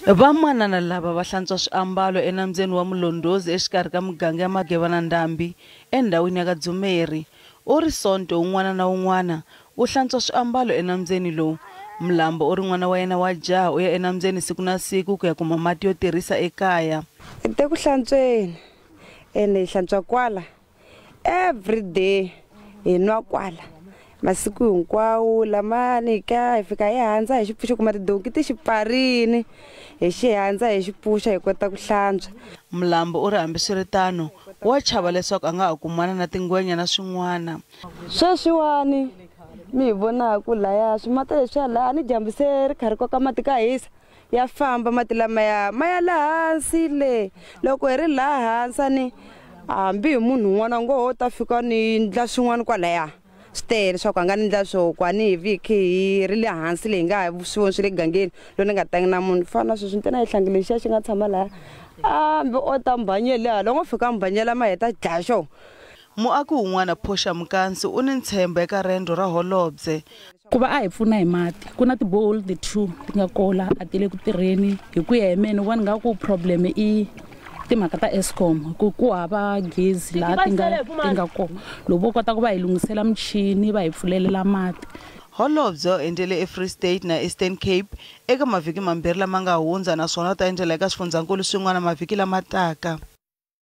Vamanana lava va hlantswa swiambalo enambyeni wa Mulondhozi exikarhi ka muganga ya Megeva na Ndhambi endhawini ya ka Dzumeri. U ri sonto un'wana na un'wana u hlantswa swiambalo enambyeni lowu. Mlambo u ri n'wana wa yena wa jaha u ya enambyeni siku na siku ku ya kuma mati yo tirhisa ekaya. Te ku hlantsweni ene hlantswa kwala every day nwa kwala masiku hinkwawo lamani ka hi fika hi handza hi xipfuxa kuma tidonki ti xiparini hi xihandza hi xipuxa hi kota ku hlantswa. Mlambo u ri hambiswiritano wa chava leswaku a nga ha kumana na tingwenya na swin'wana. Sweswiwani mi vona ku laya swimata leswi la ni jambise ri khari koka mati ka hisa ya famba mati lamaya maya la hansi le loko hi ri la hansa ni hambi munhu un'wana ngo ta fika ni ndla swin'wana kwalaya stele swa ku anga ni ndla swo kwani hi viki hi ri le hansi le nga swivoni swi le gangeni lo ni nga tangi na munhu fana sweswi ntena hi hlangile xi nga tshama la hambi o ta mbanyele hala ngo fika mbanyela ma heta dlasho. Muaki un'wana Phosha Mukansi u ni ntshembo eka rendzo ra Holobye. Ku va a hi pfuna hi mati ku na tibowl the two ti nga kola a ti le ku tirheni hi ku ya hi mene vona nga ku problem i timhaka ta Eskom ku hava gezi laha ti nga kona loko kota ku va hi lungisela michini va hi pfulelela mati. Holobye endlele eFree State na Eastern Cape eka mavhiki mambirhi lama nga hundza naswona ta endlela eka swifundzankulu swin'wana mavhiki lama taka.